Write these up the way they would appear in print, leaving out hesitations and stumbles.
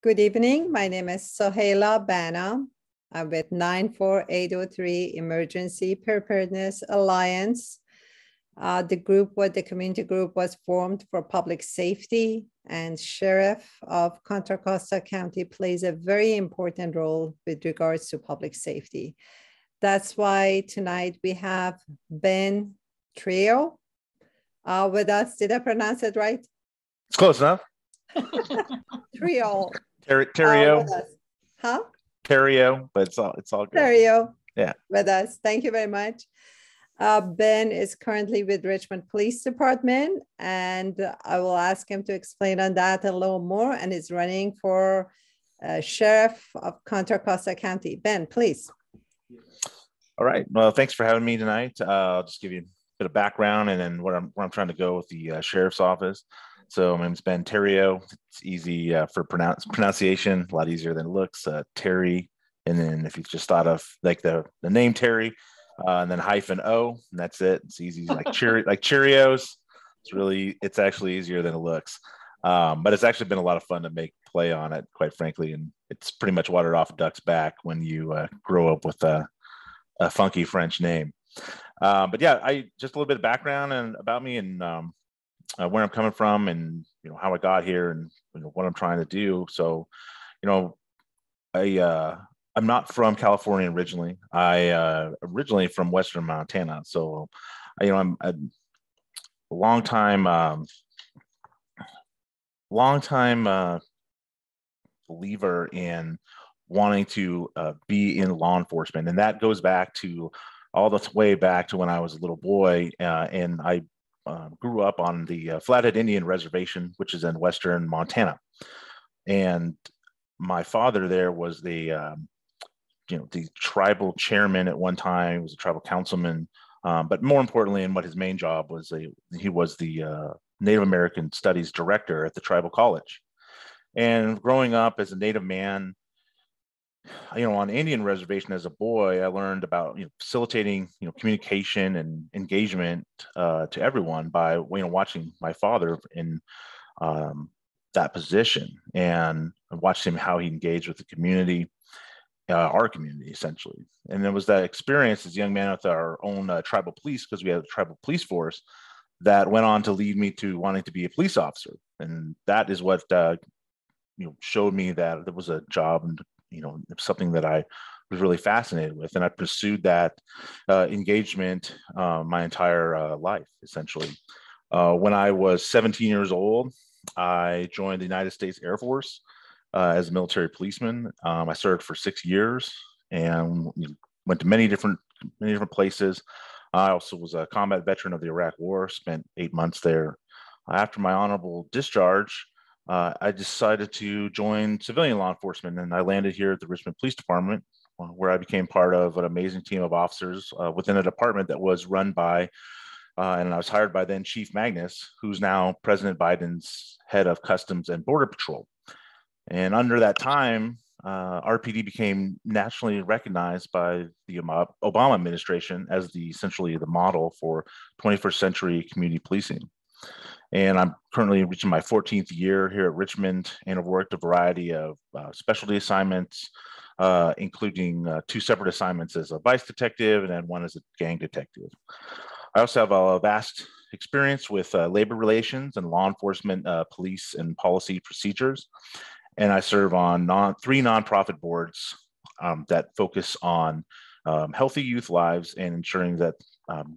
Good evening. My name is Sohaila Bana. I'm with 94803 Emergency Preparedness Alliance. The community group was formed for public safety, and Sheriff of Contra Costa County plays a very important role with regards to public safety. That's why tonight we have Ben Therriault with us. Did I pronounce it right? It's close enough. Therriault. Therriault. Huh? Therriault, but it's all good. Therriault. Yeah. With us. Thank you very much. Ben is currently with Richmond Police Department, and I will ask him to explain on that a little more, and is running for Sheriff of Contra Costa County. Ben, please. All right. Well, thanks for having me tonight. I'll just give you a bit of background and then where I'm trying to go with the Sheriff's Office. So my name's Ben Therriault. It's easy for pronunciation, a lot easier than it looks. Terry, and then if you just thought of like the name Terry, and then -O, and that's it. It's easy, like Cheerios. It's actually easier than it looks. But it's actually been a lot of fun to make play on it, quite frankly, and it's pretty much watered off a duck's back when you grow up with a funky French name. But yeah, just a little bit of background and about me and where I'm coming from, and how I got here, and what I'm trying to do. So, I'm not from California originally. I originally from Western Montana. So, I'm a long time believer in wanting to be in law enforcement, and that goes back to all the way back to when I was a little boy, and I grew up on the Flathead Indian Reservation, which is in Western Montana, and my father there was the tribal chairman at one time. He was a tribal councilman, but more importantly, and what his main job was, he was the Native American Studies director at the tribal college. And growing up as a Native man, on the Indian reservation as a boy, I learned about facilitating communication and engagement to everyone by watching my father in that position, and watched him how he engaged with the community, our community essentially. And it was that experience as a young man with our own tribal police, because we had a tribal police force, that went on to lead me to wanting to be a police officer. And that is what showed me that there was a job and something that I was really fascinated with. And I pursued that engagement my entire life, essentially. When I was 17 years old, I joined the United States Air Force as a military policeman. I served for 6 years and went to many different places. I also was a combat veteran of the Iraq War, spent 8 months there. After my honorable discharge, I decided to join civilian law enforcement, and I landed here at the Richmond Police Department, where I became part of an amazing team of officers within a department that was run by, and I was hired by then Chief Magnus, who's now President Biden's head of Customs and Border Patrol. And under that time, RPD became nationally recognized by the Obama administration as essentially the model for 21st century community policing. And I'm currently reaching my 14th year here at Richmond, and I've worked a variety of specialty assignments, including 2 separate assignments as a vice detective and then one as a gang detective. I also have a vast experience with labor relations and law enforcement, police and policy procedures. And I serve on 3 nonprofit boards that focus on healthy youth lives and ensuring that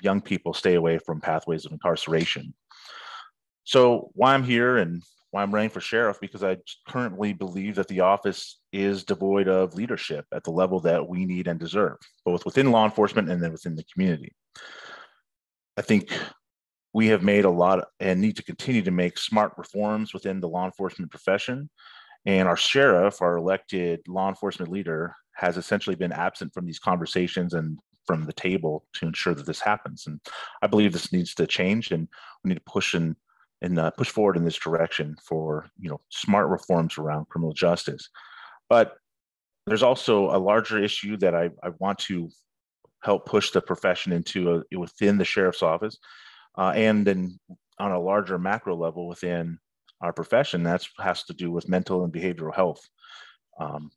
young people stay away from pathways of incarceration. So why I'm here and why I'm running for sheriff, because I currently believe that the office is devoid of leadership at the level that we need and deserve, both within law enforcement and then within the community. I think we have made a lot and need to continue to make smart reforms within the law enforcement profession. And our sheriff, our elected law enforcement leader, has essentially been absent from these conversations and from the table to ensure that this happens. And I believe this needs to change, and we need to push forward in this direction for smart reforms around criminal justice. But there's also a larger issue that I want to help push the profession into within the sheriff's office, and then on a larger macro level within our profession, that has to do with mental and behavioral health.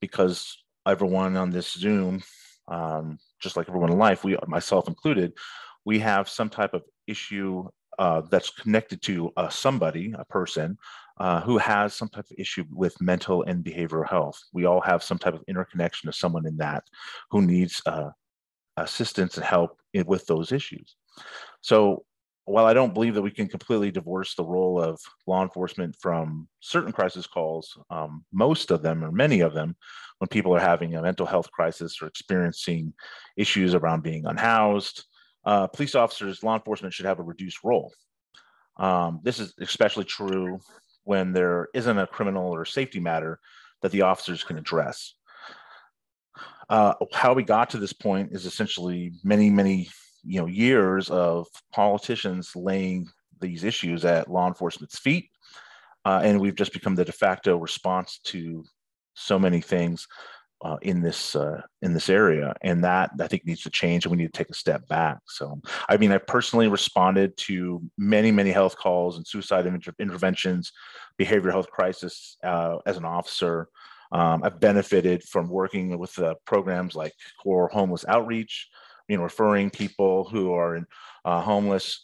Because everyone on this Zoom, just like everyone in life, myself included, we have some type of issue that's connected to somebody, a person, who has some type of issue with mental and behavioral health. We all have some type of interconnection to someone in that who needs assistance and help with those issues. So while I don't believe that we can completely divorce the role of law enforcement from certain crisis calls, most of them or many of them, when people are having a mental health crisis or experiencing issues around being unhoused, police officers, law enforcement should have a reduced role. This is especially true when there isn't a criminal or safety matter that the officers can address. How we got to this point is essentially many years of politicians laying these issues at law enforcement's feet, and we've just become the de facto response to so many things in this area, and that I think needs to change, and we need to take a step back. So, I mean, I personally responded to many health calls and suicide interventions, behavioral health crisis as an officer. I've benefited from working with programs like Core Homeless Outreach, referring people who are in homeless,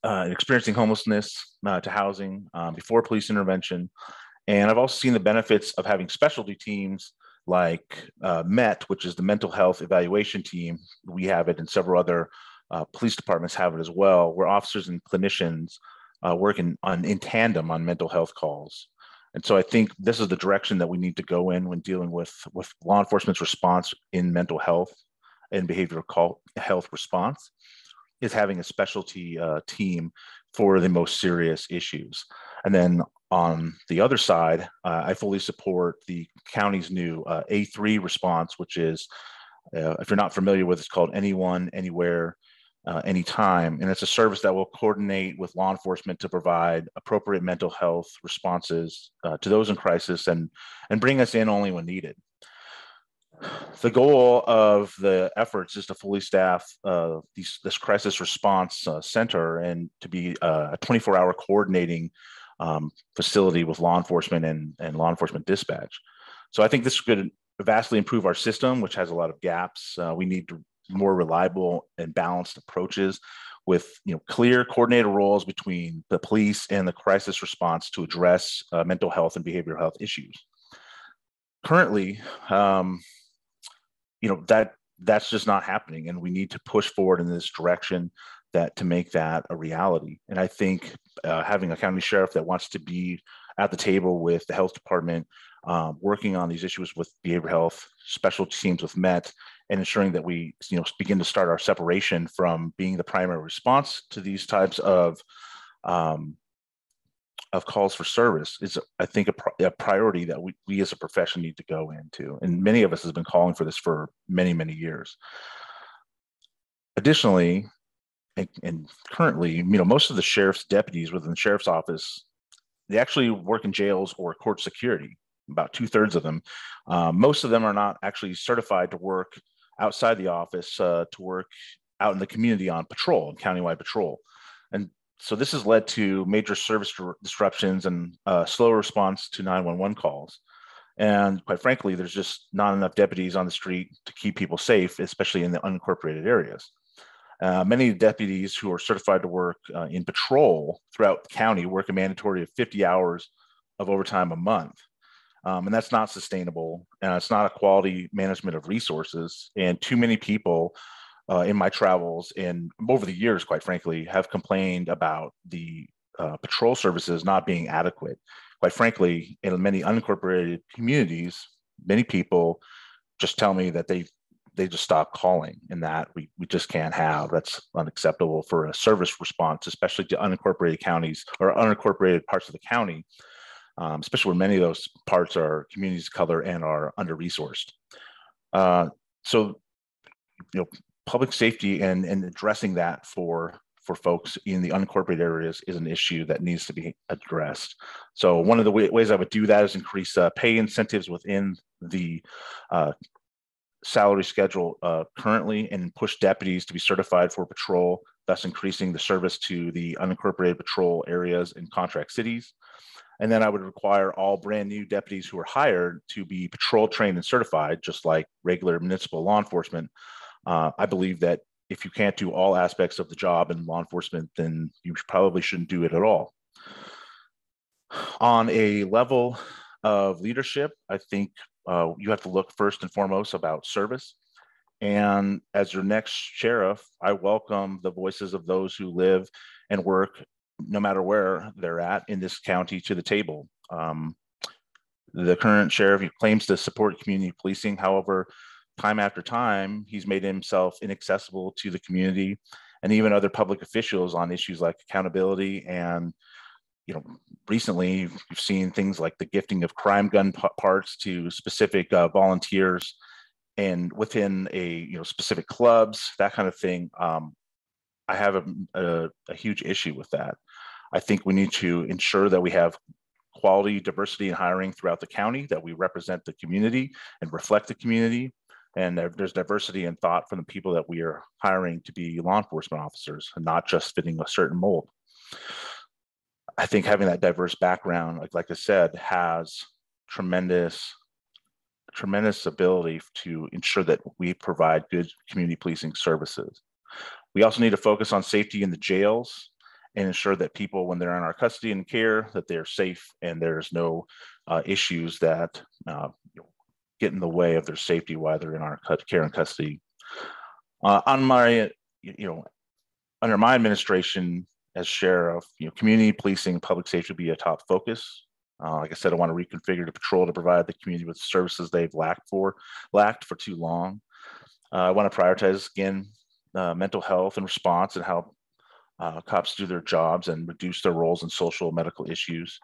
experiencing homelessness to housing before police intervention. And I've also seen the benefits of having specialty teams like MET, which is the mental health evaluation team. We have it, and several other police departments have it as well, where officers and clinicians work in tandem on mental health calls. And so I think this is the direction that we need to go in when dealing with law enforcement's response in mental health and behavioral health response, is having a specialty team for the most serious issues. And then on the other side, I fully support the county's new A3 response, which is, if you're not familiar with it, it's called Anyone, Anywhere, Anytime. And it's a service that will coordinate with law enforcement to provide appropriate mental health responses to those in crisis and bring us in only when needed. The goal of the efforts is to fully staff this crisis response center and to be a 24-hour coordinating facility with law enforcement and law enforcement dispatch. So I think this could vastly improve our system, which has a lot of gaps. We need more reliable and balanced approaches with clear coordinated roles between the police and the crisis response to address mental health and behavioral health issues. Currently, that's just not happening, and we need to push forward in this direction to make that a reality. And I think having a county sheriff that wants to be at the table with the health department, working on these issues with behavioral health, special teams with MET, and ensuring that we begin to start our separation from being the primary response to these types of calls for service is, I think, a priority that we as a profession need to go into. And many of us have been calling for this for many years. Additionally, and currently, most of the sheriff's deputies within the sheriff's office, they actually work in jails or court security, about 2/3 of them. Most of them are not actually certified to work outside the office, to work out in the community on patrol, countywide patrol. And so this has led to major service disruptions and slower response to 911 calls. And quite frankly, there's just not enough deputies on the street to keep people safe, especially in the unincorporated areas. Many deputies who are certified to work in patrol throughout the county work a mandatory of 50 hours of overtime a month. And that's not sustainable. And it's not a quality management of resources. And too many people in my travels and over the years, quite frankly, have complained about the patrol services not being adequate. Quite frankly, in many unincorporated communities, many people just tell me that they just stop calling, and that we just can't have. That's unacceptable for a service response, especially to unincorporated counties or unincorporated parts of the county, especially where many of those parts are communities of color and are under-resourced. So, public safety and addressing that for folks in the unincorporated areas is an issue that needs to be addressed. So one of the ways I would do that is increase pay incentives within the salary schedule currently, and push deputies to be certified for patrol thus increasing the service to the unincorporated patrol areas in contract cities. And then I would require all brand new deputies who are hired to be patrol trained and certified, just like regular municipal law enforcement. I believe that if you can't do all aspects of the job in law enforcement, then you probably shouldn't do it at all. On a level of leadership, I think you have to look first and foremost about service. And as your next sheriff, I welcome the voices of those who live and work, no matter where they're at in this county, to the table. The current sheriff claims to support community policing. However, time after time, he's made himself inaccessible to the community and even other public officials on issues like accountability. And, you know, recently we've seen things like the gifting of crime gun parts to specific volunteers and within a, specific clubs, that kind of thing. I have a huge issue with that. I think we need to ensure that we have quality diversity in hiring throughout the county, that we represent the community and reflect the community. And there's diversity in thought from the people that we are hiring to be law enforcement officers and not just fitting a certain mold. I think having that diverse background, like I said, has tremendous ability to ensure that we provide good community policing services. We also need to focus on safety in the jails and ensure that people, when they're in our custody and care, that they're safe and there's no issues that get in the way of their safety while they're in our care and custody. Under my administration as sheriff, community policing and public safety will be a top focus. Like I said, I want to reconfigure the patrol to provide the community with services they've lacked for too long. I want to prioritize, again, mental health and response and how cops do their jobs and reduce their roles in social and medical issues.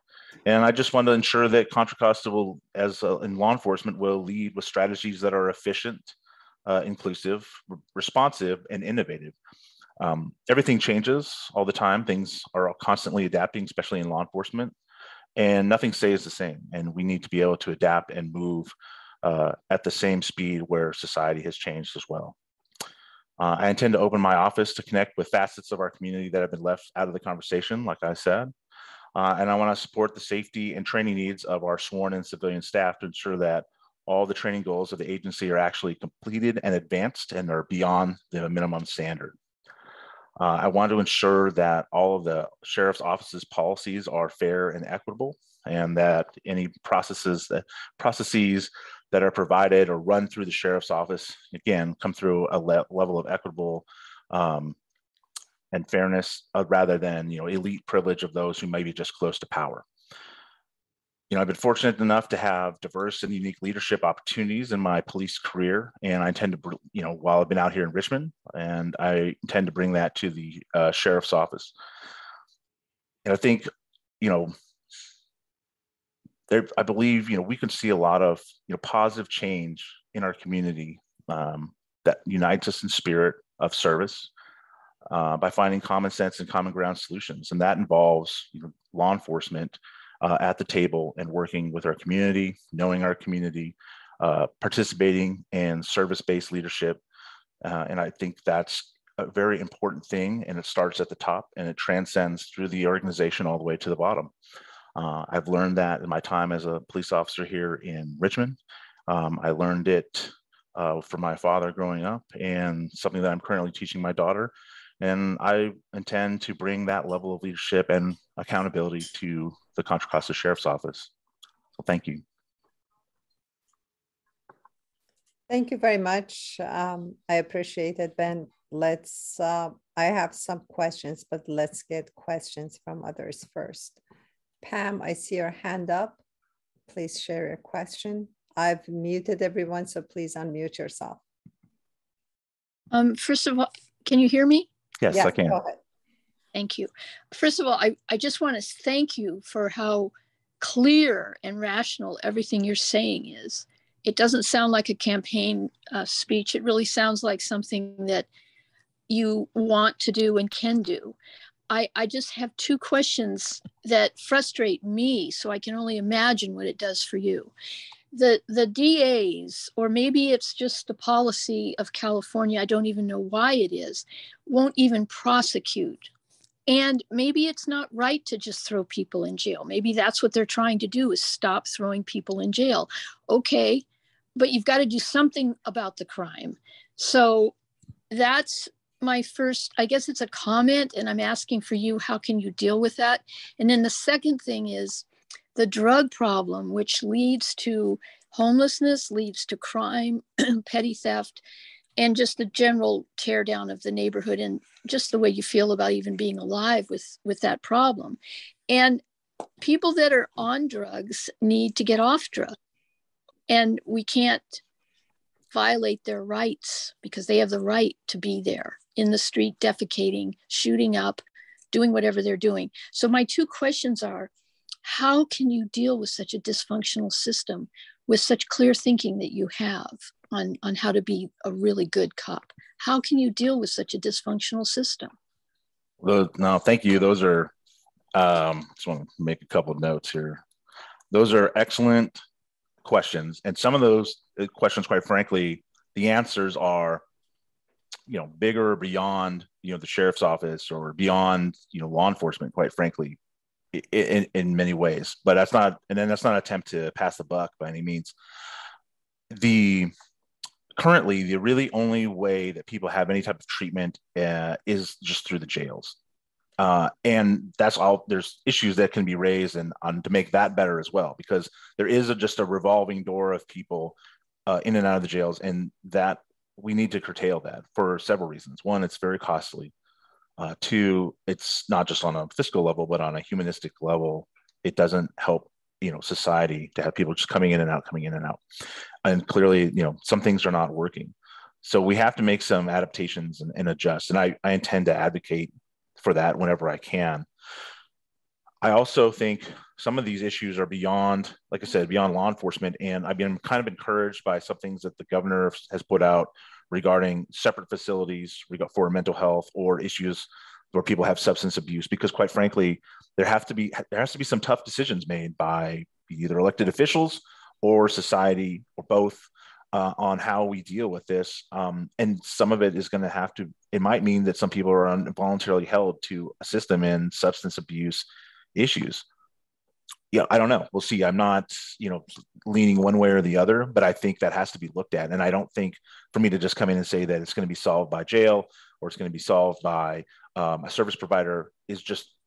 And I just want to ensure that Contra Costa will, in law enforcement, will lead with strategies that are efficient, inclusive, responsive, and innovative. Everything changes all the time. Things are constantly adapting, especially in law enforcement, and nothing stays the same. And we need to be able to adapt and move at the same speed where society has changed as well. I intend to open my office to connect with facets of our community that have been left out of the conversation, like I said. And I want to support the safety and training needs of our sworn and civilian staff to ensure that all the training goals of the agency are actually completed and advanced and are beyond the minimum standard. I want to ensure that all of the sheriff's office's policies are fair and equitable, and that any processes that are provided or run through the sheriff's office, again, come through a level of equitable and fairness rather than elite privilege of those who may be just close to power. I've been fortunate enough to have diverse and unique leadership opportunities in my police career, and I intend to, while I've been out here in Richmond, and I intend to bring that to the sheriff's office. And I think, I believe, we can see a lot of, positive change in our community that unites us in spirit of service by finding common sense and common ground solutions. And that involves, law enforcement at the table and working with our community, knowing our community, participating in service-based leadership. And I think that's a very important thing, and it starts at the top and it transcends through the organization all the way to the bottom. I've learned that in my time as a police officer here in Richmond. I learned it from my father growing up, and something that I'm currently teaching my daughter. And I intend to bring that level of leadership and accountability to the Contra Costa Sheriff's Office. So thank you. Thank you very much. I appreciate it, Ben. I have some questions, but let's get questions from others first. Pam, I see your hand up. Please share your question. I've muted everyone, so please unmute yourself. First of all, can you hear me? Yes, I can. Go ahead. Thank you. First of all, I just want to thank you for how clear and rational everything you're saying is. It doesn't sound like a campaign speech. It really sounds like something that you want to do and can do. I just have two questions that frustrate me, so I can only imagine what it does for you. The DAs, or maybe it's just the policy of California, I don't even know why it is, won't even prosecute. And maybe it's not right to just throw people in jail. Maybe that's what they're trying to do, is stop throwing people in jail. Okay, but you've got to do something about the crime. So that's my first, I guess it's a comment, and I'm asking for you, how can you deal with that? And then the second thing is the drug problem, which leads to homelessness, leads to crime, petty theft, and just the general tear down of the neighborhood, and just the way you feel about even being alive with that problem. And people that are on drugs need to get off drugs, and we can't violate their rights, because they have the right to be there in the street, defecating, shooting up, doing whatever they're doing. So my two questions are, how can you deal with such a dysfunctional system with such clear thinking that you have on how to be a really good cop? How can you deal with such a dysfunctional system? No, thank you. Those are, just want to make a couple of notes here. Those are excellent questions. And some of those questions, quite frankly, the answers are, bigger beyond, the sheriff's office or beyond, law enforcement, quite frankly, in many ways. But that's not an attempt to pass the buck by any means. Currently, the really only way that people have any type of treatment is just through the jails. And that's all. There's issues that can be raised and to make that better as well, because there is just a revolving door of people in and out of the jails, and that we need to curtail that for several reasons. One, it's very costly. Two, it's not just on a fiscal level, but on a humanistic level. It doesn't help, society to have people just coming in and out. And clearly, some things are not working. So we have to make some adaptations and adjust. And I intend to advocate for that whenever I can. I also think some of these issues are beyond, like I said, beyond law enforcement. And I've been kind of encouraged by some things that the governor has put out regarding separate facilities for mental health or issues where people have substance abuse, because quite frankly, there has to be some tough decisions made by either elected officials or society, or both, on how we deal with this. And some of it is going to have to, it might mean that some people are involuntarily held to assist them in substance abuse issues. Yeah, I don't know. We'll see. I'm not, leaning one way or the other, but I think that has to be looked at. And I don't think for me to just come in and say that it's going to be solved by jail or it's going to be solved by a service provider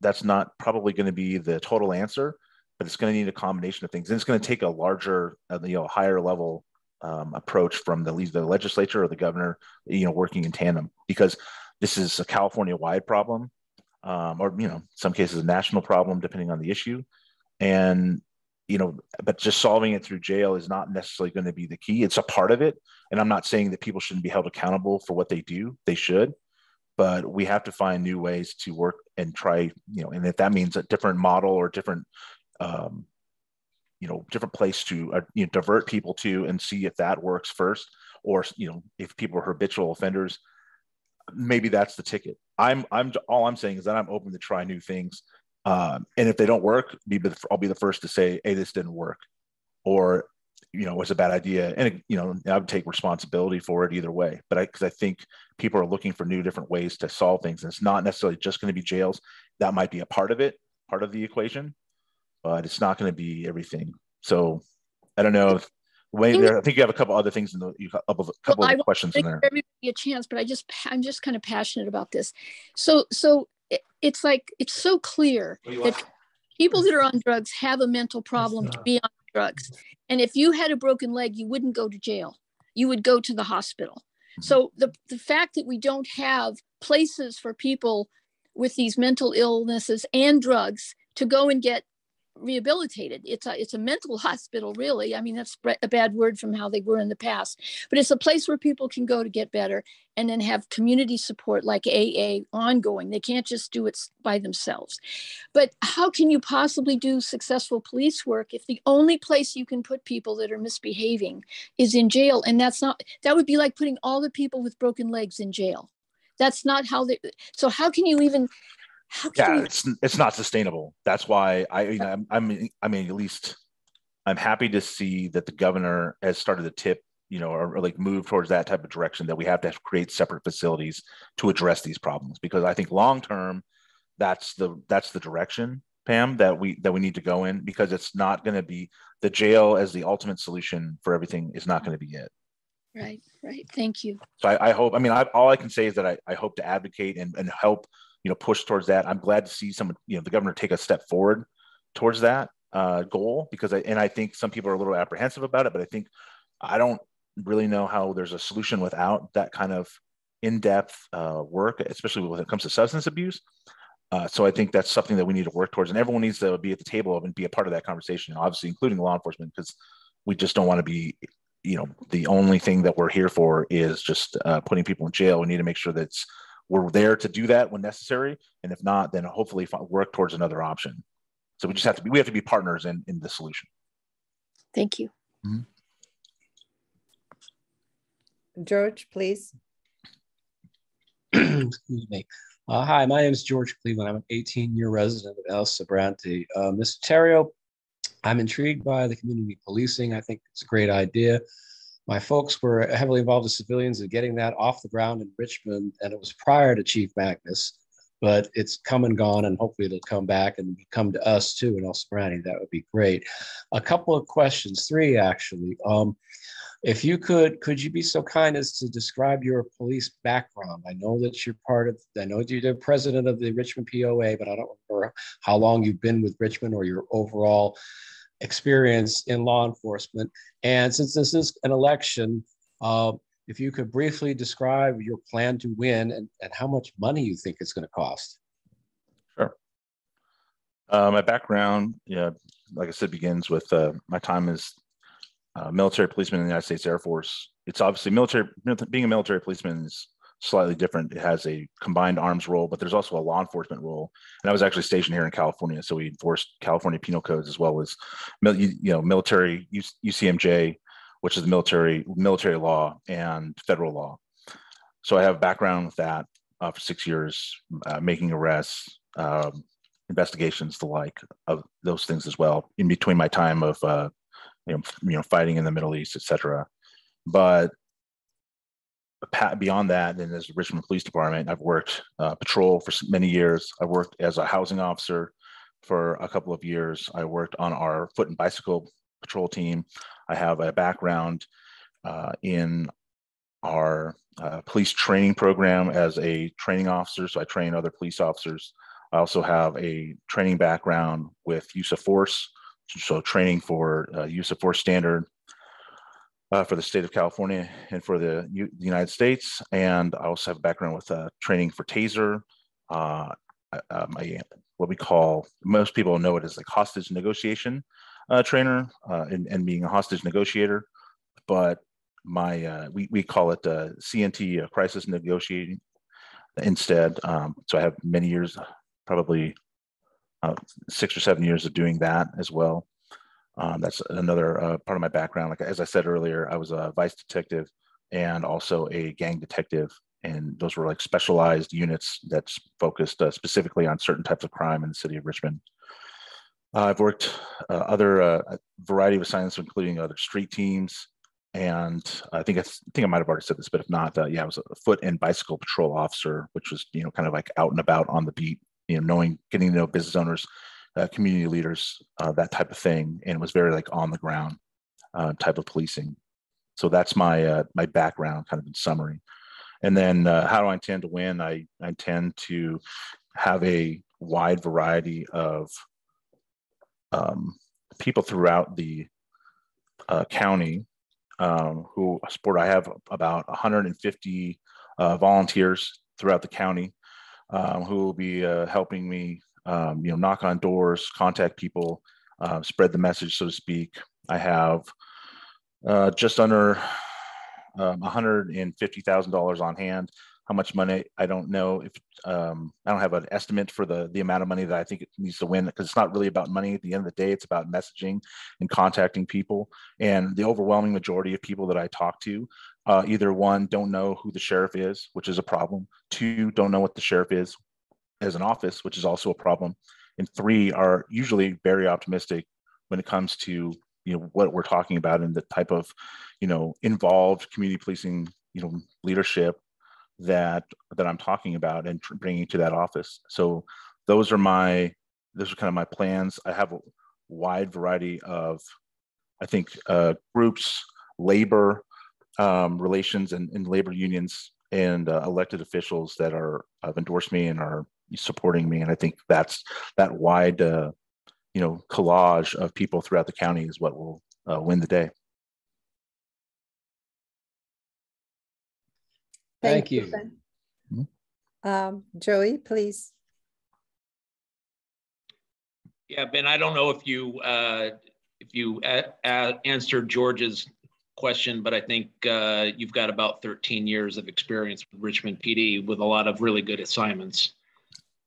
that's not probably going to be the total answer, but it's going to need a combination of things. And it's going to take a larger, higher level approach from the legislature or the governor, working in tandem, because this is a California-wide problem, or some cases a national problem, depending on the issue. And but just solving it through jail is not necessarily going to be the key. It's a part of it, and I'm not saying that people shouldn't be held accountable for what they do. They should, but we have to find new ways to work and try. And if that means a different model or different different place to divert people to, and see if that works first, or if people are habitual offenders, maybe that's the ticket. All I'm saying is that I'm open to try new things, and if they don't work, I'll be the first to say, hey, this didn't work, or it's a bad idea, and I would take responsibility for it either way. But because I think people are looking for new, different ways to solve things, and it's not necessarily just going to be jails. That might be a part of it, part of the equation, but it's not going to be everything. So I don't know. I think you have a couple other things of questions in there. Everybody a chance, but I'm just kind of passionate about this. So it's like, it's so clear that people that are on drugs have a mental problem to be on drugs. And if you had a broken leg, you wouldn't go to jail. You would go to the hospital. So the fact that we don't have places for people with these mental illnesses and drugs to go and get rehabilitated. It's a mental hospital, really. I mean, that's a bad word from how they were in the past, but it's a place where people can go to get better, and then have community support like AA ongoing. They can't just do it by themselves. But how can you possibly do successful police work if the only place you can put people that are misbehaving is in jail? And that would be like putting all the people with broken legs in jail. That's not how so how can you even How can you? It's not sustainable. That's why I mean, at least I'm happy to see that the governor has started to tip, or like move towards that type of direction, that we have to create separate facilities to address these problems. Because I think long term, that's the direction, Pam, that we need to go in, because it's not going to be the jail as the ultimate solution for everything is not going to be it. Right. Thank you. So I hope, all I can say is that I hope to advocate and help, push towards that. I'm glad to see the governor take a step forward towards that goal, because I think some people are a little apprehensive about it, but I don't really know how there's a solution without that kind of in-depth work, especially when it comes to substance abuse. So I think that's something that we need to work towards, and everyone needs to be at the table and be a part of that conversation, obviously including law enforcement, because we just don't want to be, the only thing that we're here for is just putting people in jail. We need to make sure that we're there to do that when necessary, and if not, then hopefully work towards another option. So we have to be partners in the solution. Thank you. Mm-hmm. George, please. Excuse me. Hi, my name is George Cleveland. I'm an 18-year resident of El Sobrante. Mr. Therriault, I'm intrigued by the community policing. I think it's a great idea. My folks were heavily involved with civilians in getting that off the ground in Richmond, and it was prior to Chief Magnus, but it's come and gone, and hopefully it'll come back and come to us too in El Sobrante. That would be great. A couple of questions, 3 actually. If you could you be so kind as to describe your police background? I know that you're the president of the Richmond POA, but I don't remember how long you've been with Richmond or your overall experience in law enforcement. And since this is an election, if you could briefly describe your plan to win and how much money you think it's going to cost. Sure. My background, like I said, begins with my time as military policeman in the United States Air Force. It's obviously being a military policeman is slightly different. It has a combined arms role, but there's also a law enforcement role. And I was actually stationed here in California, so we enforced California penal codes as well as military UCMJ, which is the military law, and federal law. So I have a background with that for 6 years, making arrests, investigations, the like of those things as well, in between my time of fighting in the Middle East, etc. But beyond that, and as the Richmond Police Department, I've worked patrol for many years. I worked as a housing officer for a couple of years. I worked on our foot and bicycle patrol team. I have a background in our police training program as a training officer, so I train other police officers. I also have a training background with use of force, so training for use of force standard for the state of California and for the United States. And I also have a background with training for TASER, what we call, most people know it as like hostage negotiation trainer, and being a hostage negotiator. But we call it CNT, crisis negotiating instead. So I have many years, probably 6 or 7 years of doing that as well. That's another part of my background. Like, as I said earlier, I was a vice detective and also a gang detective. And those were like specialized units that's focused specifically on certain types of crime in the city of Richmond. I've worked other variety of assignments, including other street teams. And I think I might have already said this, but if not, I was a foot and bicycle patrol officer, which was, kind of like out and about on the beat, getting to know business owners, community leaders, that type of thing. And it was very like on the ground type of policing. So that's my background kind of in summary. And then how do I intend to win? I intend to have a wide variety of people throughout the county who support. I have about 150 volunteers throughout the county who will be helping me, knock on doors, contact people, spread the message, so to speak. I have just under $150,000 on hand. How much money, I don't know. If I don't have an estimate for the amount of money that I think it needs to win, because it's not really about money at the end of the day. It's about messaging and contacting people. And the overwhelming majority of people that I talk to, either one, don't know who the sheriff is, which is a problem. 2, don't know what the sheriff is, as an office, which is also a problem. And 3 are usually very optimistic when it comes to, what we're talking about and the type of, involved community policing, leadership that I'm talking about and bringing to that office. So those are kind of my plans. I have a wide variety of, I think, groups, labor relations and labor unions and elected officials that have endorsed me and are supporting me. And I think that wide, collage of people throughout the county is what will win the day. Thank you. Ben. Joey, please. Yeah, Ben, I don't know if you answered George's question, but I think you've got about 13 years of experience with Richmond PD with a lot of really good assignments.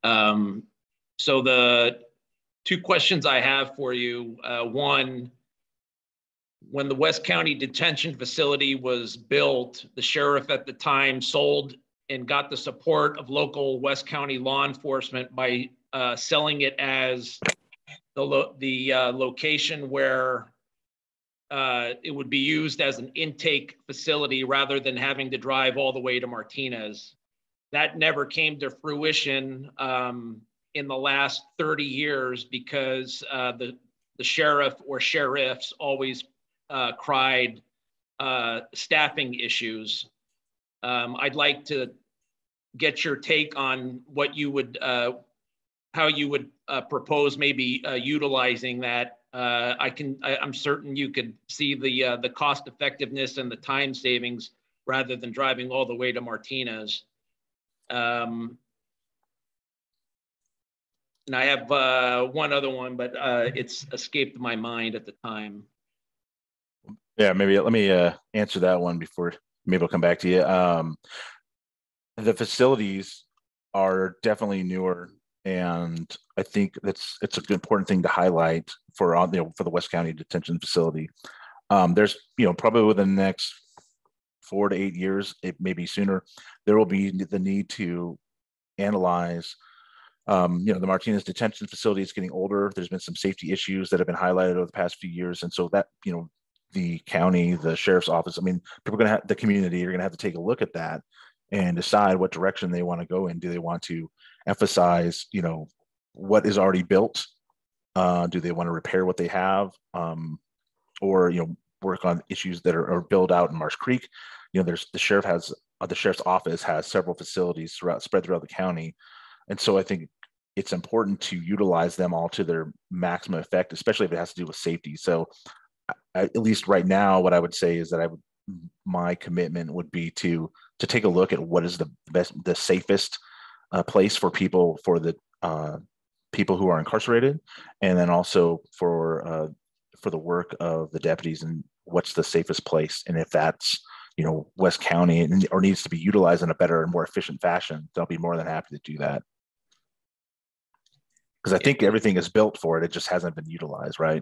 So the 2 questions I have for you, one, when the West County Detention Facility was built, the sheriff at the time sold and got the support of local West County law enforcement by selling it as the location where it would be used as an intake facility rather than having to drive all the way to Martinez. That never came to fruition in the last 30 years because the sheriff or sheriffs always cried staffing issues. I'd like to get your take on what you would, how you would propose maybe utilizing that. I'm certain you could see the cost effectiveness and the time savings rather than driving all the way to Martinez. And I have one other one, but it's escaped my mind at the time. Yeah, maybe let me answer that one before maybe I'll come back to you. The facilities are definitely newer, and I think it's an important thing to highlight for the West County Detention Facility. There's probably within the next 4 to 8 years, it may be sooner, there will be the need to analyze. The Martinez Detention Facility is getting older. There's been some safety issues that have been highlighted over the past few years, and so that the county, the sheriff's office, people are going to have, the community are going to have to take a look at that and decide what direction they want to go in. Do they want to emphasize, what is already built? Do they want to repair what they have? Or, work on issues that are built out in Marsh Creek? The sheriff's office has several facilities spread throughout the county. And so I think it's important to utilize them all to their maximum effect, especially if it has to do with safety. So at least right now, what I would say is that my commitment would be to take a look at what is the safest place for the people who are incarcerated, and then also for the work of the deputies, and what's the safest place. And if that's West County or needs to be utilized in a better and more efficient fashion, they'll be more than happy to do that. Because I think everything is built for it. It just hasn't been utilized, right?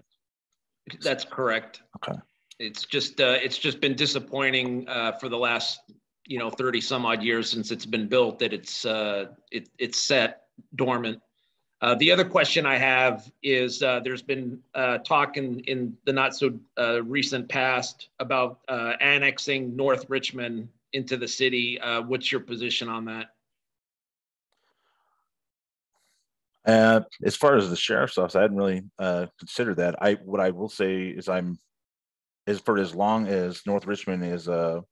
That's correct. Okay. It's just been disappointing for the last 30 some odd years since it's been built that it's set dormant. The other question I have is there's been talk in the not so recent past about annexing North Richmond into the city. What's your position on that? As far as the sheriff's office, I hadn't really considered that. What I will say is as long as North Richmond is a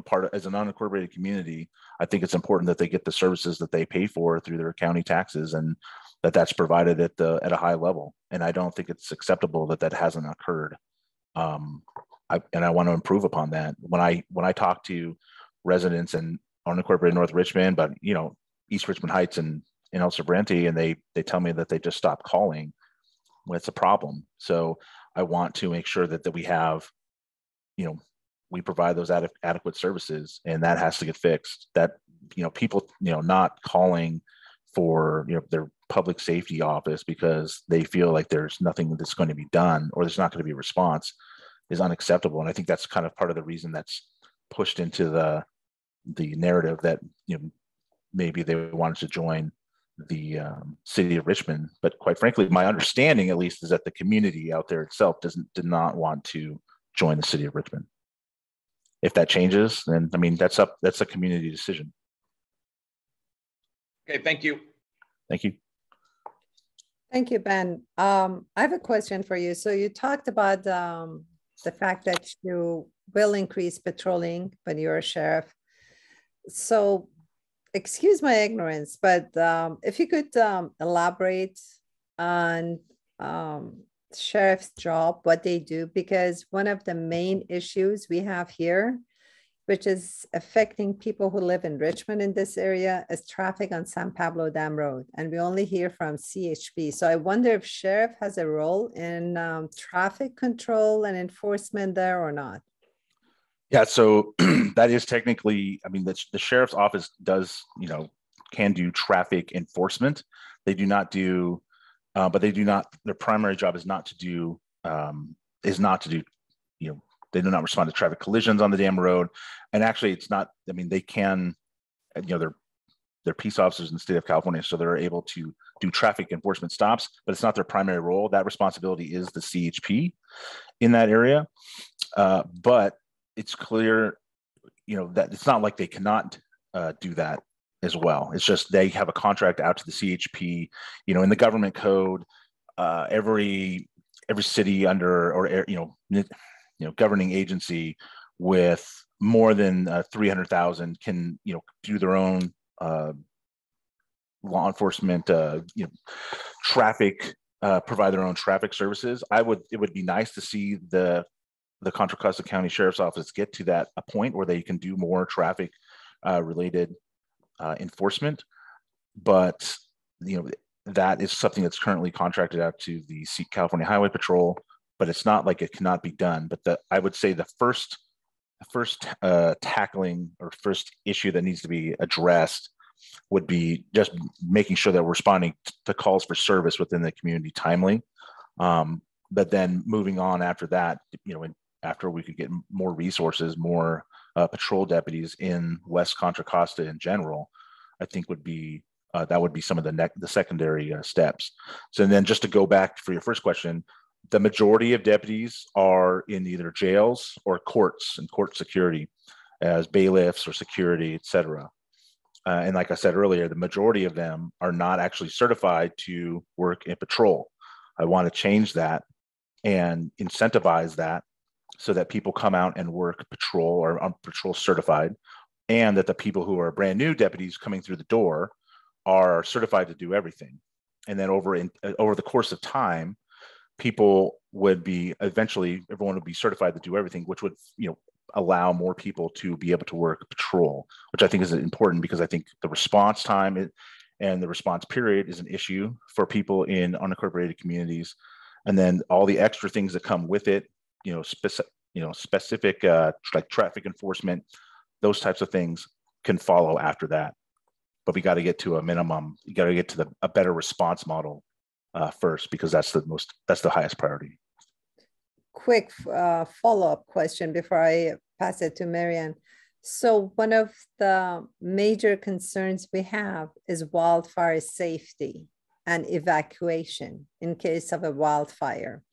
part of, as an unincorporated community, I think it's important that they get the services that they pay for through their county taxes, and that's provided at a high level. And I don't think it's acceptable that hasn't occurred. I want to improve upon that. When I talk to residents in unincorporated North Richmond, but East Richmond Heights and in El Sobrante, and they tell me that they just stopped calling when it's a problem. So I want to make sure that we have, we provide those adequate services, and that has to get fixed. That, people, not calling for, their public safety office because they feel like there's nothing that's going to be done or there's not going to be a response is unacceptable. And I think that's kind of part of the reason that's pushed into the narrative that, maybe they wanted to join city of Richmond. But quite frankly, my understanding, at least, is that the community out there itself did not want to join the city of Richmond. If that changes, then I mean that's a community decision. Okay, thank you. Thank you. Thank you, Ben. I have a question for you. So you talked about the fact that you will increase patrolling when you're a sheriff. So excuse my ignorance, but if you could elaborate on sheriff's job, what they do, because one of the main issues we have here, which is affecting people who live in Richmond in this area, is traffic on San Pablo Dam Road. And we only hear from CHP. So I wonder if sheriff has a role in traffic control and enforcement there or not. Yeah, so that is technically, I mean, the sheriff's office does, can do traffic enforcement. They do not do, but they do not, their primary job is not to do, they do not respond to traffic collisions on the dam road. And actually it's not, I mean, they can, they're peace officers in the state of California, so they're able to do traffic enforcement stops, but it's not their primary role. That responsibility is the CHP in that area. But it's clear, that it's not like they cannot do that as well. It's just they have a contract out to the CHP. In the government code, every city under or governing agency with more than 300,000 can do their own law enforcement traffic, provide their own traffic services. It would be nice to see the Contra Costa County Sheriff's Office get to that a point where they can do more traffic related enforcement, but that is something that's currently contracted out to the California Highway Patrol. But it's not like it cannot be done. But I would say the first tackling or first issue that needs to be addressed would be just making sure that we're responding to calls for service within the community timely. But then moving on after that, after we could get more resources, more patrol deputies in West Contra Costa in general, I think that would be some of the secondary steps. So then just to go back for your first question, the majority of deputies are in either jails or courts and court security as bailiffs or security, et cetera. And like I said earlier, the majority of them are not actually certified to work in patrol. I want to change that and incentivize that so that people come out and work patrol or are patrol certified, and that the people who are brand new deputies coming through the door are certified to do everything. And then over the course of time, people would be everyone would be certified to do everything, which would allow more people to be able to work patrol, which I think is important because I think the response time and the response period is an issue for people in unincorporated communities, and then all the extra things that come with it, specific like traffic enforcement, those types of things can follow after that. But we got to get to a minimum. You got to get to a better response model first, because that's the highest priority. Quick follow-up question before I pass it to Marianne. So one of the major concerns we have is wildfire safety and evacuation in case of a wildfire.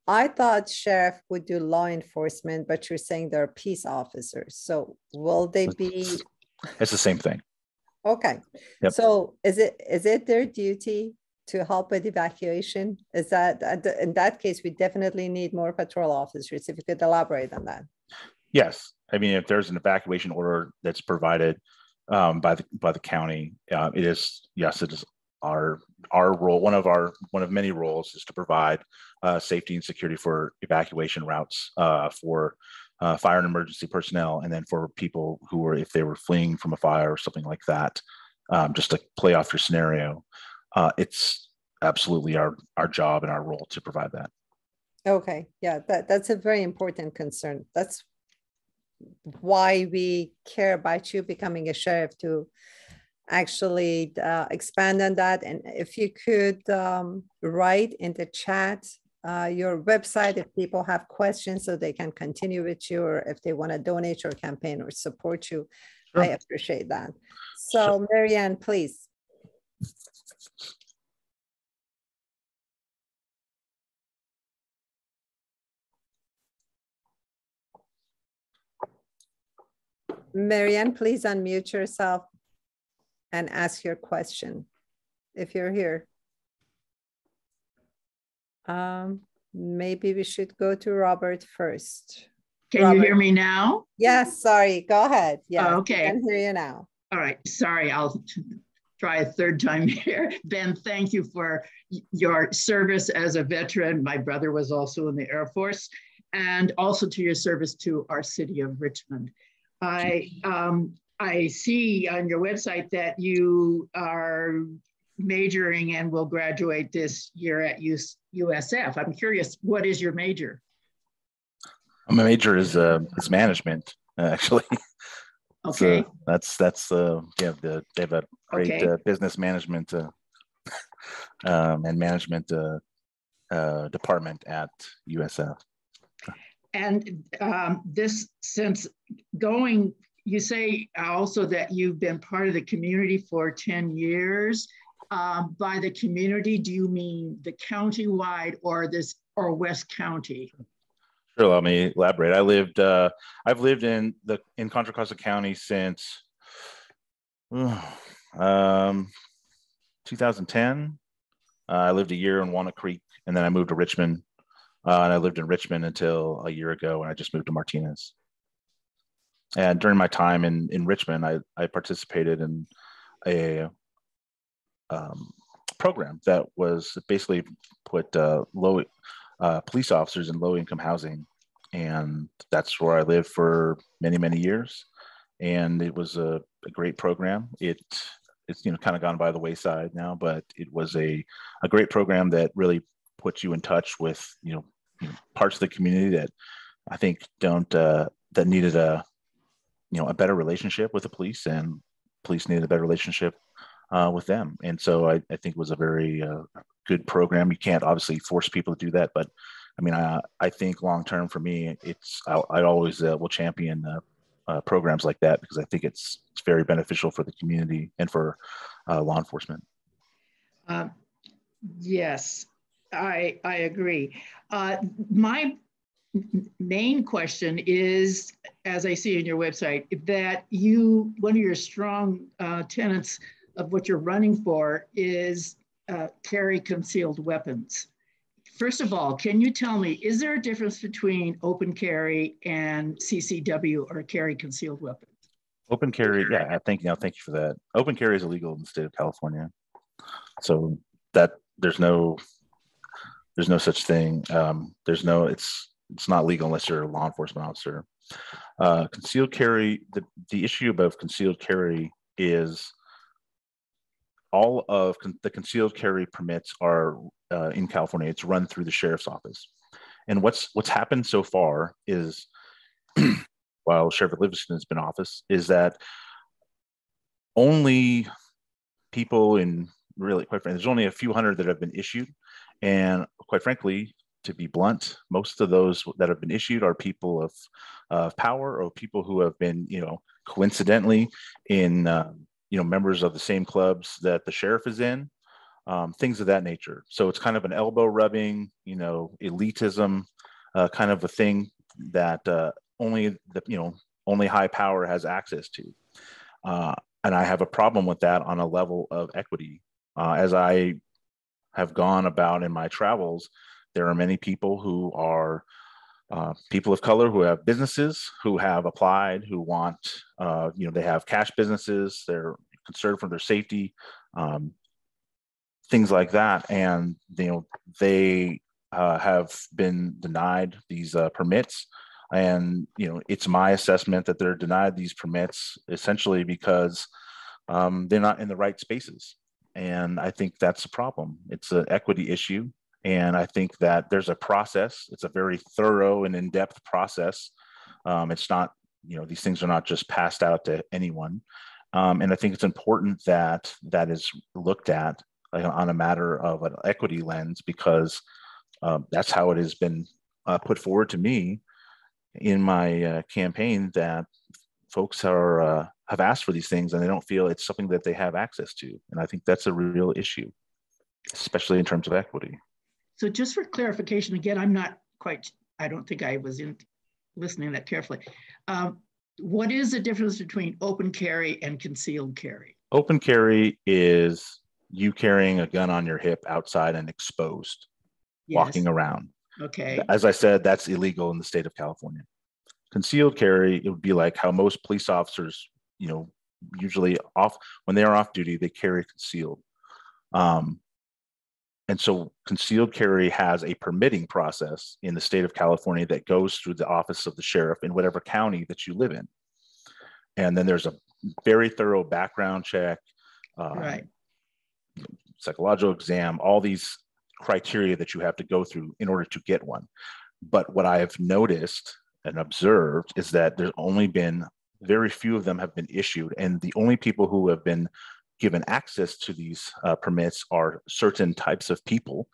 I thought sheriff would do law enforcement, but you're saying they're peace officers. So will they be? It's the same thing. Okay. Yep. So is it their duty to help with evacuation? Is that, in that case, we definitely need more patrol officers. If you could elaborate on that. Yes. I mean, if there's an evacuation order that's provided by the county, it is our role. One of many roles is to provide safety and security for evacuation routes for fire and emergency personnel, and then for people if they were fleeing from a fire or something like that. Just to play off your scenario, it's absolutely our job and our role to provide that. Okay, yeah, that's a very important concern. That's why we care about you becoming a sheriff, to actually expand on that. And if you could write in the chat your website if people have questions so they can continue with you, or if they want to donate your campaign or support you. Sure. I appreciate that. So sure. Marianne, please. Marianne, please unmute yourself and ask your question if you're here. Maybe we should go to Robert first. Can Robert. you hear me now? Yes, sorry, go ahead. Yeah, okay. I can hear you now. All right, sorry, I'll try a third time here. Ben, thank you for your service as a veteran. My brother was also in the Air Force, and also to your service to our city of Richmond. I see on your website that you are majoring and will graduate this year at USF. I'm curious, what is your major? My major is management, actually. Okay. So they have a great business management and management department at USF. And you say also that you've been part of the community for 10 years. By the community, do you mean the county-wide or West County? Sure, let me elaborate. I've lived in Contra Costa County since 2010. I lived a year in Walnut Creek, and then I moved to Richmond. And I lived in Richmond until a year ago, and I just moved to Martinez. And during my time in Richmond, I participated in a program that was basically put police officers in low-income housing, and that's where I lived for many, many years. And it was a great program. It's kind of gone by the wayside now, but it was a great program that really puts you in touch with parts of the community that I think that needed a better relationship with the police, and police needed a better relationship with them. And so I think it was a very good program. You can't obviously force people to do that, but I mean, I think long term for me, I always will champion programs like that, because I think it's very beneficial for the community and for law enforcement. Yes, I agree. My main question is, as I see in your website, that one of your strong tenets of what you're running for is carry concealed weapons. First of all, can you tell me, is there a difference between open carry and CCW, or carry concealed weapons? Open carry, yeah, thank you for that. Open carry is illegal in the state of California, so that there's no such thing. It's not legal unless you're a law enforcement officer. Concealed carry, the issue about concealed carry is all of the concealed carry permits are in California. It's run through the sheriff's office. And what's happened so far is, while Sheriff Livingston has been in office, is that only people really, quite frankly, there's only a few hundred that have been issued. And quite frankly, to be blunt, most of those that have been issued are people of power, or people who have been, coincidentally in, members of the same clubs that the sheriff is in, things of that nature. So it's kind of an elbow rubbing, elitism, kind of a thing that only high power has access to. And I have a problem with that on a level of equity. As I have gone about in my travels, there are many people who are people of color who have businesses, who have applied, who want, they have cash businesses, they're concerned for their safety, things like that. And, they have been denied these permits. And, it's my assessment that they're denied these permits essentially because they're not in the right spaces. And I think that's a problem. It's an equity issue. And I think that there's a process. It's a very thorough and in-depth process. It's not, these things are not just passed out to anyone. And I think it's important that that is looked at on a matter of an equity lens, because that's how it has been put forward to me in my campaign, that folks have asked for these things and they don't feel it's something that they have access to. And I think that's a real issue, especially in terms of equity. So just for clarification, again, I don't think I was listening that carefully. what is the difference between open carry and concealed carry? Open carry is you carrying a gun on your hip outside and exposed, Yes. walking around. Okay. As I said, that's illegal in the state of California. Concealed carry, it would be like how most police officers, you know, usually off when they are off duty, they carry concealed. And so concealed carry has a permitting process in the state of California that goes through the office of the sheriff in whatever county that you live in. And then there's a very thorough background check, Right. psychological exam, all these criteria that you have to go through in order to get one. But what I've noticed and observed is that there's only been very few of them have been issued. And the only people who have been given access to these permits are certain types of people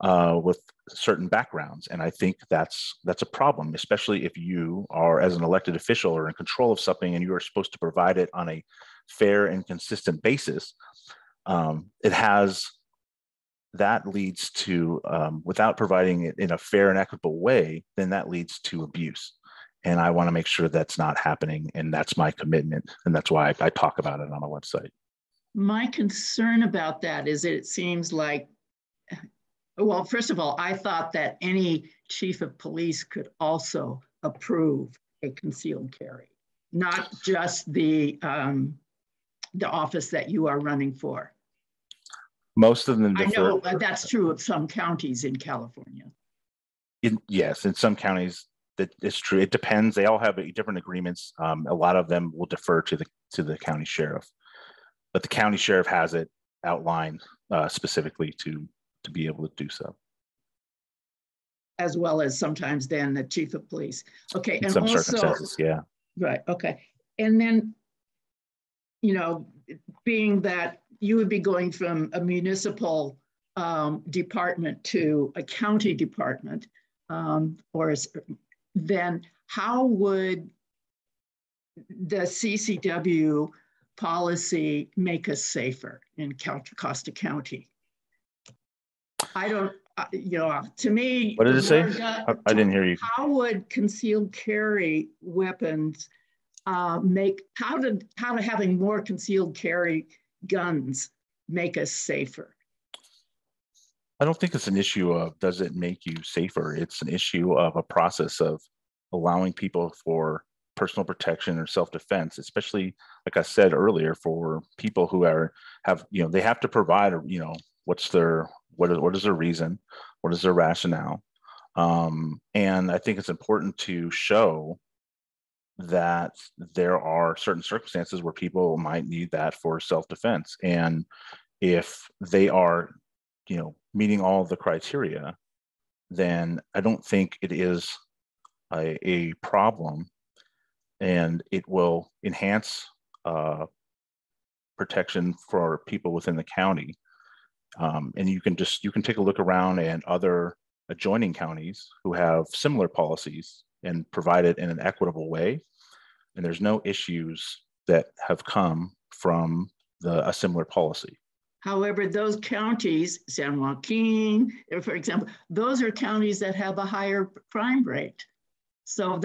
with certain backgrounds. And I think that's a problem, especially if you are, as an elected official, or in control of something and you are supposed to provide it on a fair and consistent basis. That leads to, without providing it in a fair and equitable way, then that leads to abuse. And I want to make sure that's not happening. And that's my commitment. And that's why I talk about it on my website. My concern about that is that it seems like, well, first of all, I thought that any chief of police could also approve a concealed carry, not just the office that you are running for. Most of them defer. I know that's true of some counties in California. Yes, in some counties that it's true. It depends. They all have different agreements. A lot of them will defer to the county sheriff, but the county sheriff has it outlined specifically to be able to do so. As well as sometimes then the chief of police. Okay, in and some also, circumstances, yeah. Right. Okay, and then, you know, being that you would be going from a municipal department to a county department, then how would the CCW policy make us safer in Contra Costa County? I don't, you know, to me. What did it say? I didn't hear you. How would concealed carry weapons how do having more concealed carry guns make us safer? I don't think it's an issue of does it make you safer. It's an issue of a process of allowing people for personal protection or self-defense, especially, like I said earlier, for people who have, you know, they have to provide, you know, what is their reason, what is their rationale. And I think it's important to show that there are certain circumstances where people might need that for self-defense. And if they are, you know, meeting all the criteria, then I don't think it is a problem, and it will enhance protection for people within the county. And you can take a look around and other adjoining counties who have similar policies and provide it in an equitable way. And there's no issues that have come from a similar policy. However, those counties, San Joaquin, for example, those are counties that have a higher crime rate. So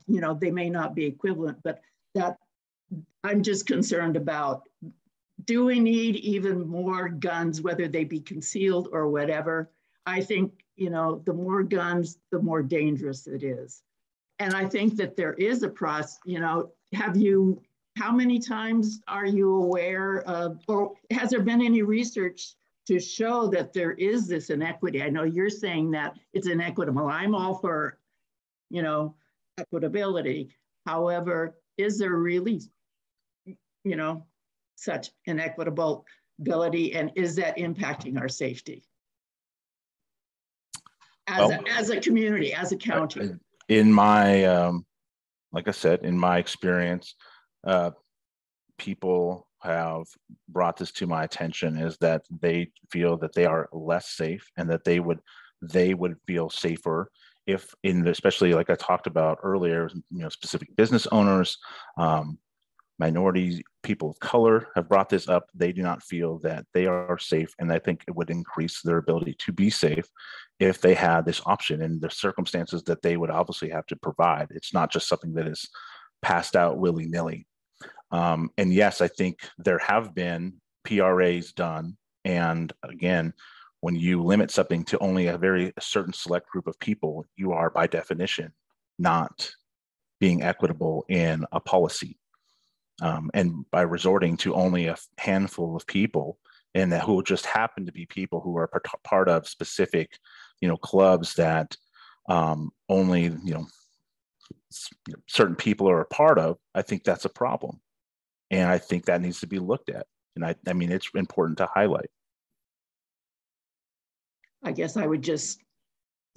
you know, they may not be equivalent, but that I'm just concerned about, do we need even more guns, whether they be concealed or whatever? I think, you know, the more guns, the more dangerous it is. And I think that there is a process, you know, how many times are you aware of, or has there been any research to show that there is this inequity? I know you're saying that it's inequitable. I'm all for, you know, equitability. However, is there really, you know, such inequitability, and is that impacting our safety as a community, as a county? In my, like I said, in my experience, people have brought this to my attention, is that they feel that they are less safe, and that they would feel safer if, especially like I talked about earlier, you know, specific business owners, minorities, people of color have brought this up. They do not feel that they are safe, and I think it would increase their ability to be safe if they had this option, and the circumstances that they would obviously have to provide. It's not just something that is passed out willy-nilly. And yes, I think there have been PRAs done. And again, when you limit something to only a certain select group of people, you are by definition not being equitable in a policy. And by resorting to only a handful of people, and that who just happen to be people who are part of specific, clubs that only, certain people are a part of, I think that's a problem. And I think that needs to be looked at. And I mean, it's important to highlight. I guess I would just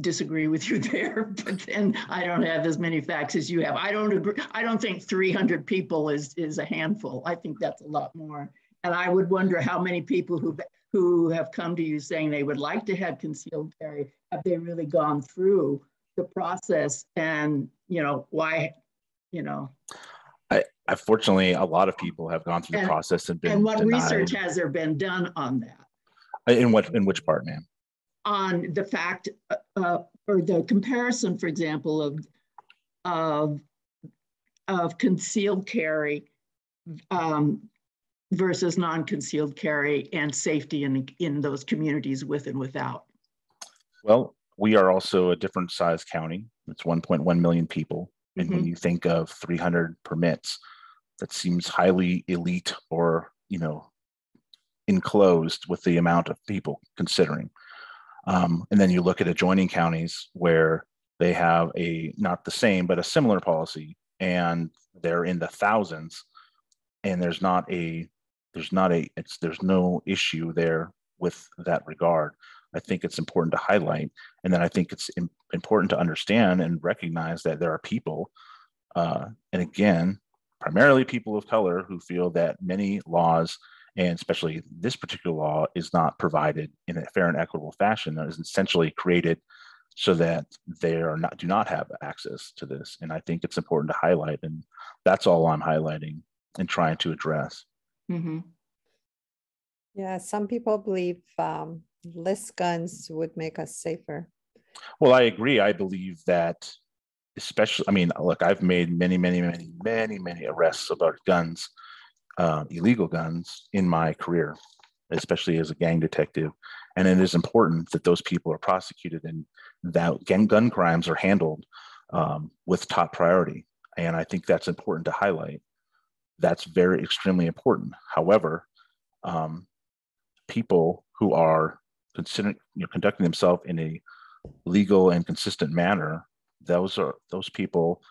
disagree with you there, but then I don't have as many facts as you have. I don't agree. I don't think 300 people is a handful. I think that's a lot more. And I would wonder how many people who have come to you saying they would like to have concealed carry, have they really gone through the process, and why, Fortunately, a lot of people have gone through the process and been. And what denied. research has there been done on that? In which part, ma'am? On the fact or the comparison, for example, of concealed carry versus non-concealed carry, and safety in those communities with and without. Well, we are also a different size county. It's 1.1 million people. And when you think of 300 permits, that seems highly elite or, enclosed with the amount of people considering. And then you look at adjoining counties where they have not the same, but a similar policy, and they're in the thousands, and there's no issue there with that regard. I think it's important to highlight. And then I think it's important to understand and recognize that there are people, and again, primarily people of color, who feel that many laws, and especially this particular law, is not provided in a fair and equitable fashion. That is essentially created so that they do not have access to this. And I think it's important to highlight, and that's all I'm highlighting and trying to address. Mm-hmm. Yeah, some people believe less guns would make us safer. Well, I agree. I believe that, especially, look, I've made many arrests about guns, illegal guns, in my career, especially as a gang detective. And it is important that those people are prosecuted and that gun crimes are handled with top priority. And I think that's important to highlight. That's extremely important. However, people who are conducting themselves in a legal and consistent manner, those people,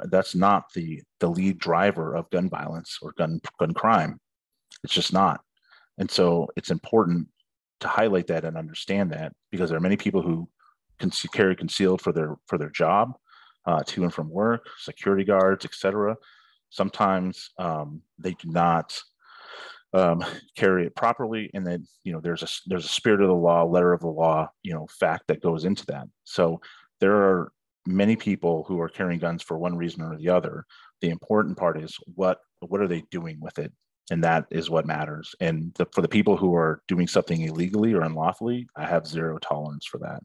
that's not the lead driver of gun violence or gun crime. It's just not. And so it's important to highlight that and understand that, because there are many people who carry concealed for their job, to and from work, security guards, etc. Sometimes they do not carry it properly, and then there's a spirit of the law, letter of the law, fact that goes into that. So there are many people who are carrying guns for one reason or the other. The important part is what are they doing with it, and that is what matters. And for the people who are doing something illegally or unlawfully, I have zero tolerance for that.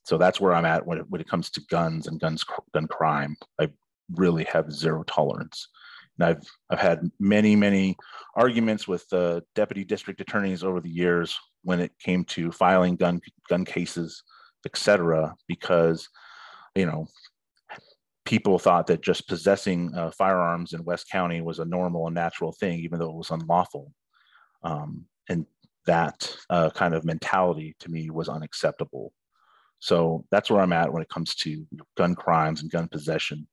So that's where I'm at when it comes to guns and gun crime. I really have zero tolerance. And I've had many arguments with deputy district attorneys over the years when it came to filing gun cases, etc., because people thought that just possessing firearms in West County was a normal and natural thing, even though it was unlawful. And that kind of mentality to me was unacceptable. So that's where I'm at when it comes to gun crimes and gun possession.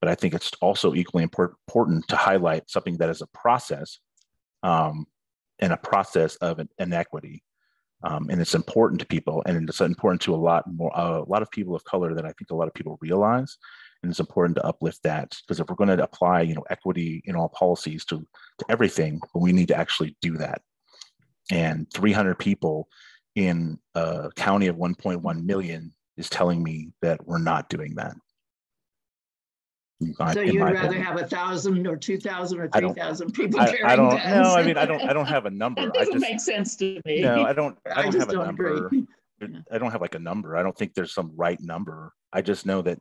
But I think it's also equally important to highlight something that is a process, and a process of inequity. And it's important to people, and it's important to a lot of people of color than I think a lot of people realize. And it's important to uplift that, because if we're going to apply, equity in all policies to everything, we need to actually do that. And 300 people in a county of 1.1 million is telling me that we're not doing that. So you'd rather have 1,000 or 2,000 or 3,000 people carrying guns? I don't have a number. That doesn't make sense to me. No, I don't have a number. Agree. I don't have like a number. I don't think there's some right number. I just know that,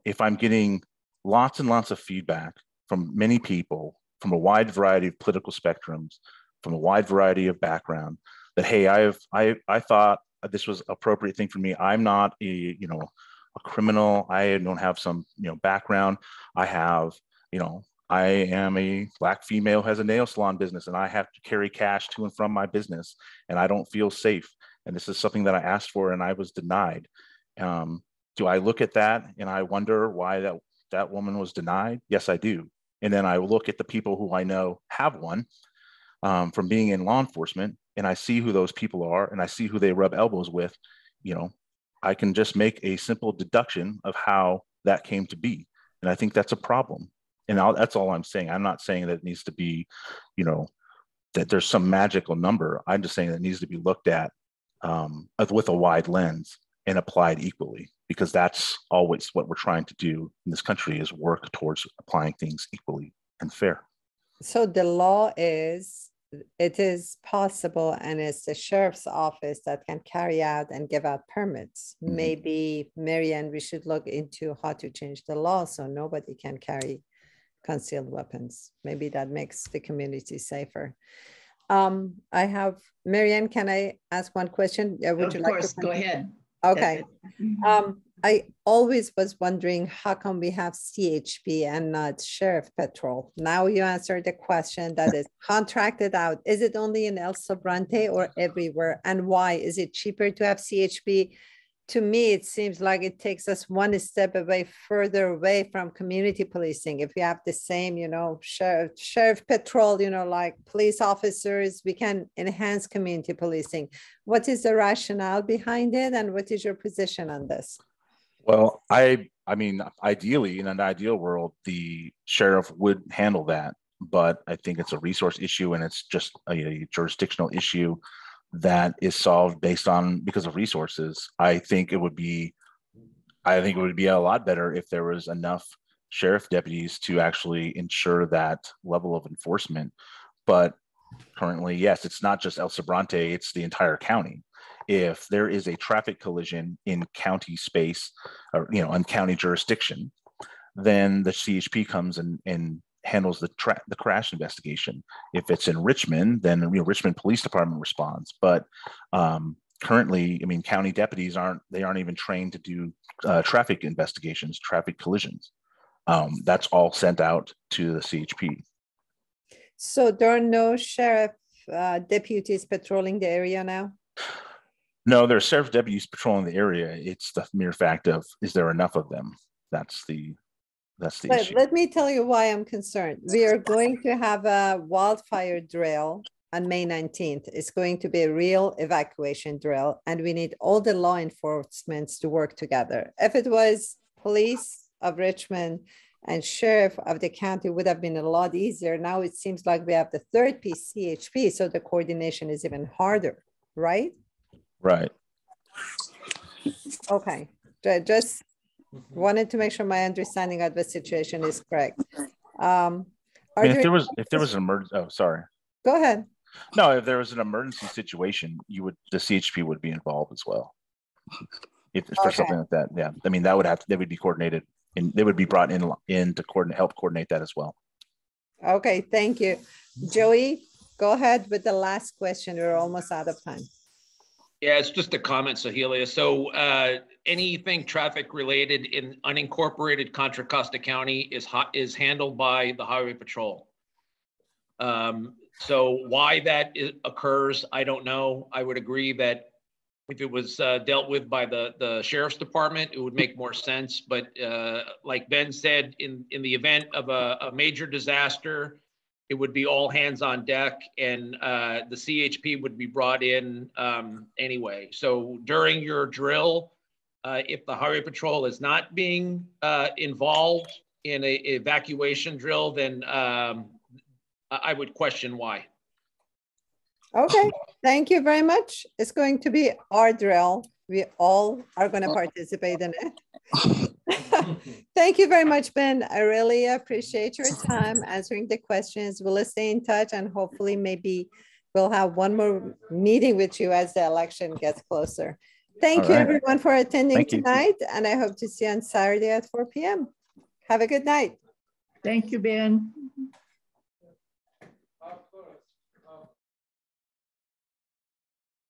if I'm getting lots and lots of feedback from many people, from a wide variety of political spectrums, from a wide variety of background, that, hey, I thought this was appropriate thing for me. I'm not a criminal. I don't have some background. I am a Black female who has a nail salon business, and I have to carry cash to and from my business, and I don't feel safe. And this is something that I asked for and I was denied. Do I look at that and I wonder why that woman was denied? Yes, I do. And then I look at the people who I know have one from being in law enforcement, and I see who those people are, and I see who they rub elbows with. I can just make a simple deduction of how that came to be. And I think that's a problem. And that's all I'm saying. I'm not saying that it needs to be, that there's some magical number. I'm just saying that it needs to be looked at with a wide lens and applied equally, because that's always what we're trying to do in this country, is work towards applying things equally and fair. So the law is, it is possible, and it's the sheriff's office that can carry out and give out permits. Mm-hmm. Maybe, Marianne, we should look into how to change the law so nobody can carry concealed weapons. Maybe that makes the community safer. Marianne, can I ask one question? Of course, go ahead. Okay. I always was wondering, how come we have CHP and not Sheriff Patrol? Now you answered the question that is contracted out. Is it only in El Sobrante or everywhere? And why? Is it cheaper to have CHP? To me, it seems like it takes us one step further away from community policing. If we have the same, Sheriff Patrol, like police officers, we can enhance community policing. What is the rationale behind it, and what is your position on this? Well, I mean, ideally, in an ideal world, the sheriff would handle that, but I think it's a resource issue, and it's just a jurisdictional issue that is solved because of resources. I think it would be a lot better if there was enough sheriff deputies to actually ensure that level of enforcement. But currently, yes, it's not just El Sobrante, it's the entire county. If there is a traffic collision in county space, or in county jurisdiction, then the CHP comes and handles the crash investigation. If it's in Richmond, then Richmond Police Department responds. But currently, county deputies aren't even trained to do traffic investigations, traffic collisions. That's all sent out to the CHP. So there are no sheriff deputies patrolling the area now? No, there are sheriff deputies patrolling the area. It's the mere fact of, is there enough of them? That's the issue. Let me tell you why I'm concerned. We are going to have a wildfire drill on May 19th. It's going to be a real evacuation drill, and we need all the law enforcement to work together. If it was police of Richmond and sheriff of the county, would have been a lot easier. Now it seems like we have the third piece, CHP, so the coordination is even harder, right? Right. Okay, just wanted to make sure my understanding of the situation is correct. If there was an emergency, oh, sorry. Go ahead. No, if there was an emergency situation, the CHP would be involved as well. For something like that, yeah. They would be coordinated, and they would be brought in to help coordinate that as well. Okay, thank you. Joey, go ahead with the last question. We're almost out of time. Yeah, it's just a comment, Sahelia. So anything traffic related in unincorporated Contra Costa County is handled by the Highway Patrol. So why that occurs, I don't know. I would agree that if it was dealt with by the Sheriff's Department, it would make more sense. But like Ben said, in the event of a major disaster, it would be all hands on deck, and the CHP would be brought in anyway. So during your drill, if the Highway Patrol is not being involved in an evacuation drill, then I would question why. Okay, thank you very much. It's going to be our drill. We all are going to participate in it. Thank you very much, Ben. I really appreciate your time answering the questions. We'll stay in touch, and hopefully maybe we'll have one more meeting with you as the election gets closer. Thank you everyone for attending tonight, and I hope to see you on Saturday at 4 p.m. Have a good night. Thank you, Ben.